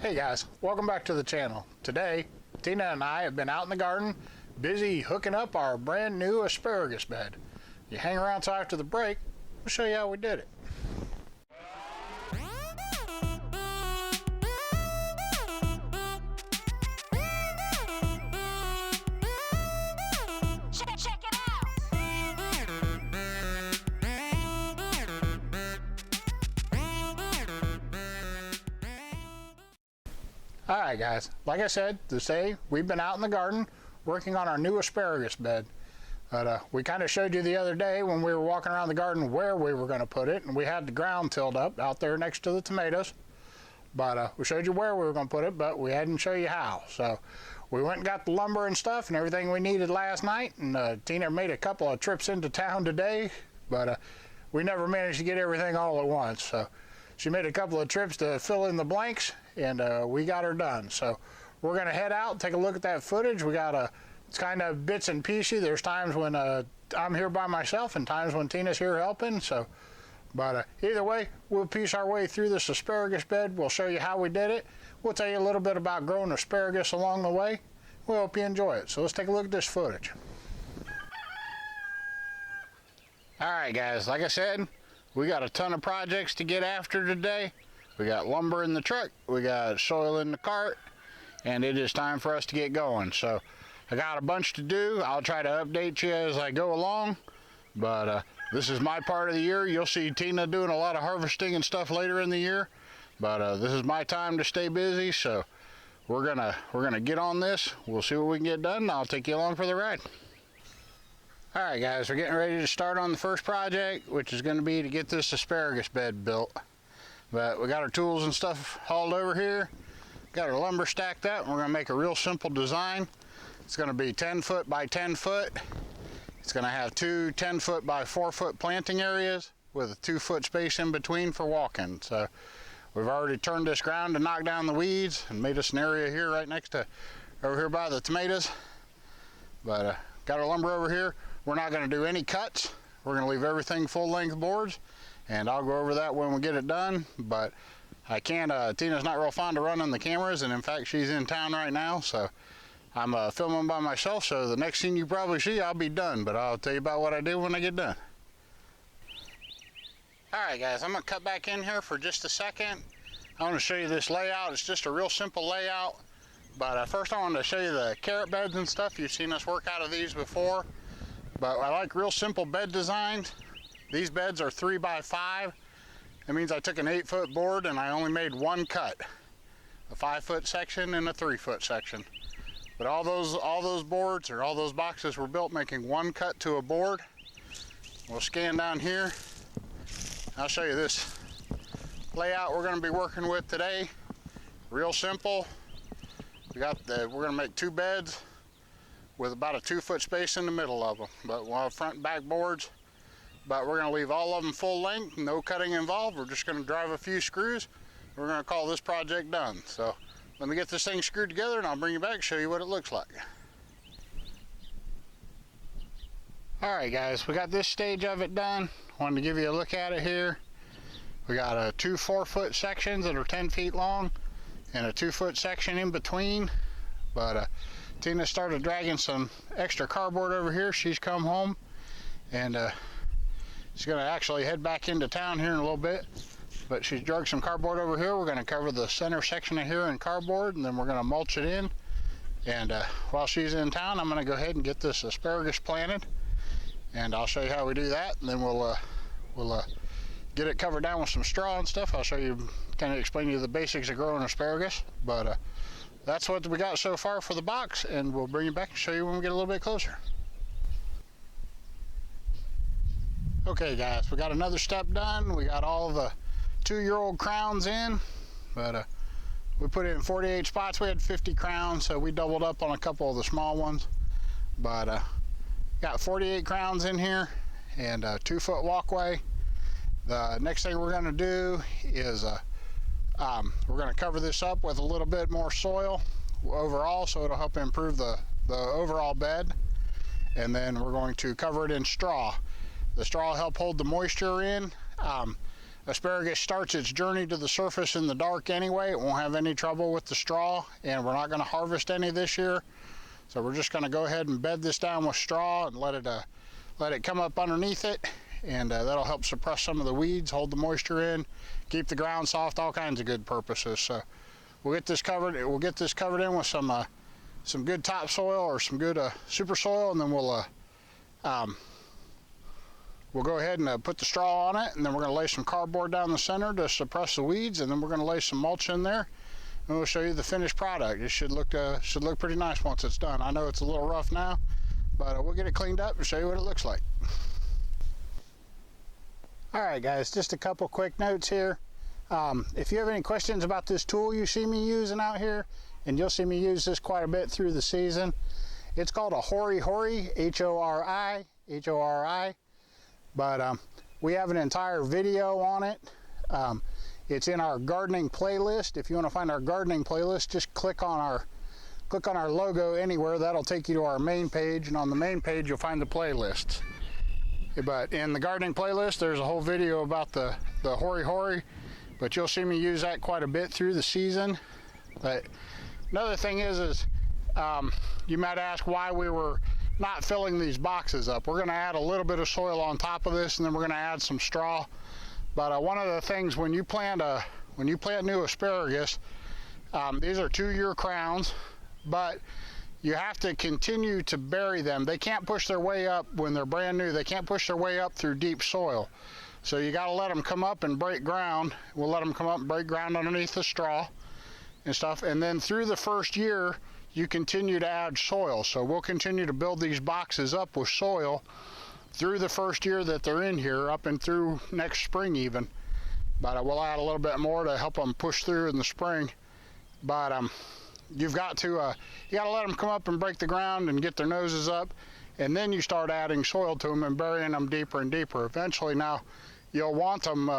Hey guys, welcome back to the channel. Today, Tina and I have been out in the garden, busy hooking up our brand new asparagus bed. You hang around till after the break, we'll show you how we did it. Alright guys, like I said, today we've been out in the garden working on our new asparagus bed. But we kind of showed you the other day when we were walking around the garden where we were going to put it, and we had the ground tilled up out there next to the tomatoes. But we showed you where we were going to put it, but we hadn't shown you how. So we went and got the lumber and stuff and everything we needed last night, and Tina made a couple of trips into town today, but we never managed to get everything all at once. So she made a couple of trips to fill in the blanks, and we got her done. So we're going to head out and take a look at that footage. We got it's kind of bits and pieces. There's times when I'm here by myself and times when Tina's here helping. So, but either way, we'll piece our way through this asparagus bed. We'll show you how we did it. We'll tell you a little bit about growing asparagus along the way. We hope you enjoy it. So let's take a look at this footage. All right, guys, like I said, we got a ton of projects to get after today. We got lumber in the truck, we got soil in the cart, and it is time for us to get going. So I got a bunch to do. I'll try to update you as I go along, but this is my part of the year. You'll see Tina doing a lot of harvesting and stuff later in the year, but this is my time to stay busy. So we're gonna get on this. We'll see what we can get done, and I'll take you along for the ride. All right guys, we're getting ready to start on the first project, which is going to be to get this asparagus bed built. But we got our tools and stuff hauled over here, got our lumber stacked up, and we're going to make a real simple design. It's going to be 10 foot by 10 foot. It's going to have two 10 foot by 4 foot planting areas with a 2 foot space in between for walking. So we've already turned this ground to knock down the weeds and made us an area here right next to over here by the tomatoes. But got our lumber over here. We're not going to do any cuts. We're going to leave everything full length boards, and I'll go over that when we get it done. But I can't, Tina's not real fond of running the cameras, and in fact she's in town right now, so I'm filming by myself. So the next scene you probably see, I'll be done, but I'll tell you about what I do when I get done. Alright guys, I'm going to cut back in here for just a second. I want to show you this layout. It's just a real simple layout, but first I wanted to show you the carrot beds and stuff. You've seen us work out of these before. But I like real simple bed designs. These beds are 3 by 5. That means I took an 8 foot board and I only made one cut. A 5 foot section and a 3 foot section. But all those boards or all those boxes were built making one cut to a board. We'll scan down here. I'll show you this layout we're going to be working with today. Real simple. We're going to make 2 beds with about a 2 foot space in the middle of them, but we'll have front and back boards. But we're going to leave all of them full length, no cutting involved. We're just going to drive a few screws. We're going to call this project done. So let me get this thing screwed together and I'll bring you back and show you what it looks like. Alright guys, we got this stage of it done. Wanted to give you a look at it here. We got 2 4 foot sections that are 10 feet long and a 2 foot section in between. But Tina started dragging some extra cardboard over here. She's come home, and she's going to actually head back into town here in a little bit. But she's dragged some cardboard over here. We're going to cover the center section of here in cardboard, and then we're going to mulch it in. And while she's in town, I'm going to go ahead and get this asparagus planted, and I'll show you how we do that. And then we'll get it covered down with some straw and stuff. I'll show you, kind of explain to you the basics of growing asparagus. But that's what we got so far for the box, and we'll bring you back and show you when we get a little bit closer. Okay guys, we got another step done. We got all the 2-year-old crowns in, but we put it in 48 spots. We had 50 crowns, so we doubled up on a couple of the small ones. But got 48 crowns in here and a 2 foot walkway. The next thing we're going to do is we're going to cover this up with a little bit more soil overall, so it'll help improve the overall bed. And then we're going to cover it in straw. The straw will help hold the moisture in. asparagus starts its journey to the surface in the dark anyway. It won't have any trouble with the straw, and we're not going to harvest any this year. So we're just going to go ahead and bed this down with straw and let it come up underneath it, and that'll help suppress some of the weeds, hold the moisture in, keep the ground soft, all kinds of good purposes. So we'll get this covered. We'll get this covered in with some good topsoil or some good super soil, and then we'll go ahead and put the straw on it, and then we're going to lay some cardboard down the center to suppress the weeds, and then we're going to lay some mulch in there, and we'll show you the finished product. It should look pretty nice once it's done. I know it's a little rough now, but we'll get it cleaned up and show you what it looks like. All right, guys, just a couple quick notes here. If you have any questions about this tool you see me using out here, and you'll see me use this quite a bit through the season, it's called a Hori, H-O-R-I, but we have an entire video on it. It's in our gardening playlist. If you want to find our gardening playlist, just click on our logo anywhere. That'll take you to our main page, and on the main page you'll find the playlist. But in the gardening playlist, there's a whole video about the Hori, but you'll see me use that quite a bit through the season. But another thing is you might ask why we were not filling these boxes up. We're going to add a little bit of soil on top of this, and then we're going to add some straw. But one of the things when you plant new asparagus, these are 2-year crowns, but you have to continue to bury them. They can't push their way up when they're brand new. They can't push their way up through deep soil. So you got to let them come up and break ground. We'll let them come up and break ground underneath the straw and stuff. And then through the first year, you continue to add soil. So we'll continue to build these boxes up with soil through the first year that they're in here, up and through next spring even. But we'll add a little bit more to help them push through in the spring. But you've got to let them come up and break the ground and get their noses up, and then you start adding soil to them and burying them deeper and deeper. Eventually now you'll want them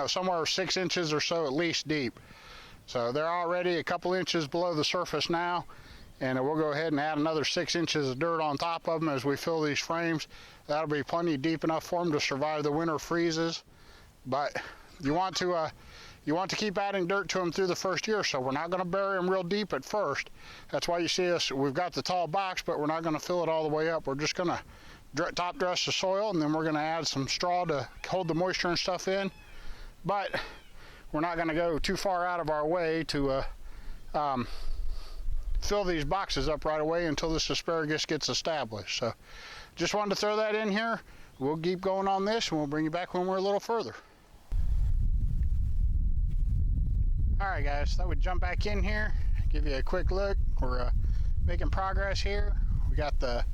somewhere 6 inches or so at least deep. So they're already a couple inches below the surface now, and we'll go ahead and add another 6 inches of dirt on top of them as we fill these frames. That'll be plenty deep enough for them to survive the winter freezes. But you want to keep adding dirt to them through the first year, so we're not going to bury them real deep at first. That's why you see us, we've got the tall box, but we're not going to fill it all the way up. We're just going to top dress the soil, and then we're going to add some straw to hold the moisture and stuff in. But we're not going to go too far out of our way to fill these boxes up right away until this asparagus gets established. So just wanted to throw that in here. We'll keep going on this, and we'll bring you back when we're a little further. All right, guys, so I would jump back in here, give you a quick look. We're making progress here. We got the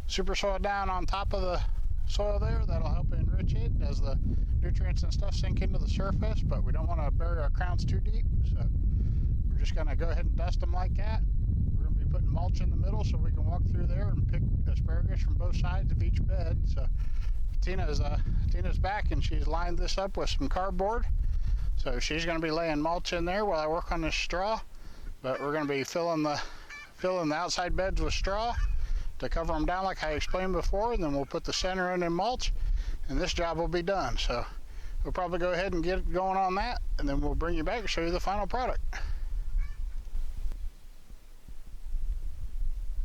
super soil down on top of the soil there. That'll help enrich it as the nutrients and stuff sink into the surface, but we don't want to bury our crowns too deep, so we're just going to go ahead and dust them like that. We're going to be putting mulch in the middle so we can walk through there and pick asparagus from both sides of each bed. So Tina's back, and she's lined this up with some cardboard. So she's going to be laying mulch in there while I work on this straw, but we're going to be filling the outside beds with straw to cover them down like I explained before, and then we'll put the center in mulch, and this job will be done. So we'll probably go ahead and get going on that, and then we'll bring you back and show you the final product.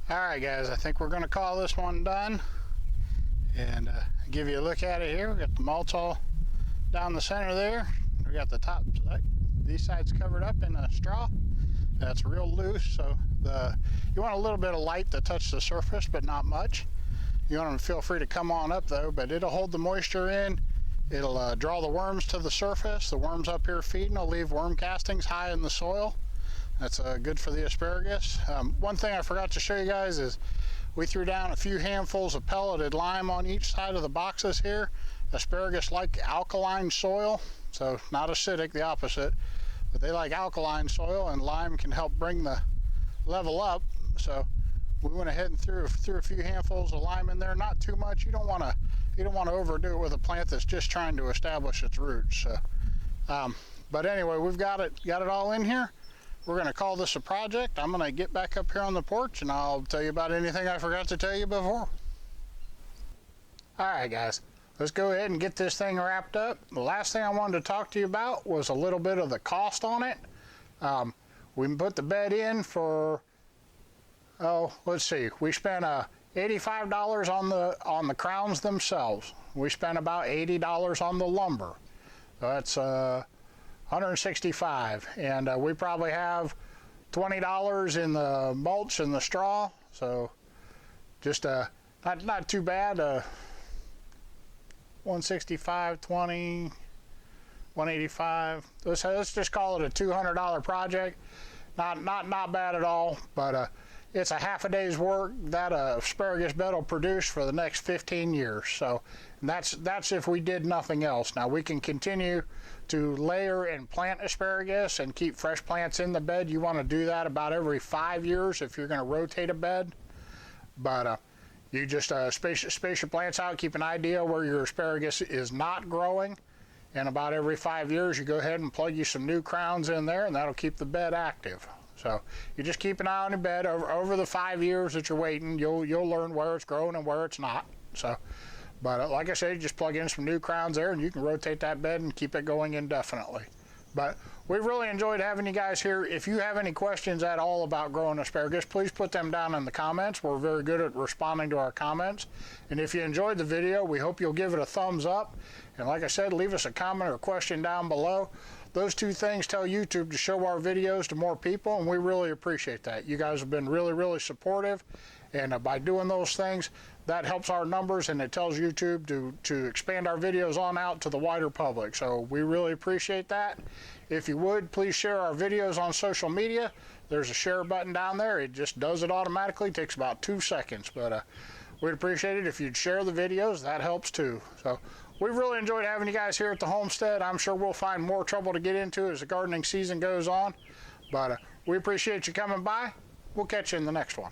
All right, guys, I think we're going to call this one done and give you a look at it here. We got the mulch all down the center there. We got the top, these sides covered up in straw. That's real loose, so you want a little bit of light to touch the surface, but not much. You want them to feel free to come on up though, but it'll hold the moisture in. It'll draw the worms to the surface. The worms up here feeding will leave worm castings high in the soil. That's good for the asparagus. One thing I forgot to show you guys is we threw down a few handfuls of pelleted lime on each side of the boxes here. Asparagus like alkaline soil, so not acidic, the opposite, but they like alkaline soil, and lime can help bring the level up. So we went ahead and threw a few handfuls of lime in there, not too much. You don't want to overdo it with a plant that's just trying to establish its roots. So, but anyway, we've got it all in here. We're going to call this a project. I'm going to get back up here on the porch, and I'll tell you about anything I forgot to tell you before. All right, guys. let's go ahead and get this thing wrapped up. The last thing I wanted to talk to you about was a little bit of the cost on it. We put the bed in for, let's see, we spent $85 on the crowns themselves. We spent about $80 on the lumber. So that's $165, and we probably have $20 in the mulch and the straw. So just not too bad. 165, 20, 185. Let's just call it a $200 project. Not bad at all, but it's a half a day's work that asparagus bed will produce for the next 15 years. So that's if we did nothing else. Now we can continue to layer and plant asparagus and keep fresh plants in the bed. You want to do that about every 5 years if you're going to rotate a bed. But you just space your plants out, keep an idea where your asparagus is not growing, and about every 5 years you go ahead and plug you some new crowns in there, and that'll keep the bed active. So you just keep an eye on your bed over the 5 years that you're waiting. You'll learn where it's growing and where it's not. So, but like I said, you just plug in some new crowns there, and you can rotate that bed and keep it going indefinitely. But we really enjoyed having you guys here. If you have any questions at all about growing asparagus, please put them down in the comments. We're very good at responding to our comments. And if you enjoyed the video, we hope you'll give it a thumbs up. And like I said, leave us a comment or a question down below. Those two things tell YouTube to show our videos to more people, and we really appreciate that. You guys have been really supportive, and by doing those things, that helps our numbers, and it tells YouTube to expand our videos on out to the wider public. So we really appreciate that. If you would, please share our videos on social media. There's a share button down there. It just does it automatically. It takes about 2 seconds, but we'd appreciate it if you'd share the videos. That helps too. So we've really enjoyed having you guys here at the homestead. I'm sure we'll find more trouble to get into as the gardening season goes on, but we appreciate you coming by. We'll catch you in the next one.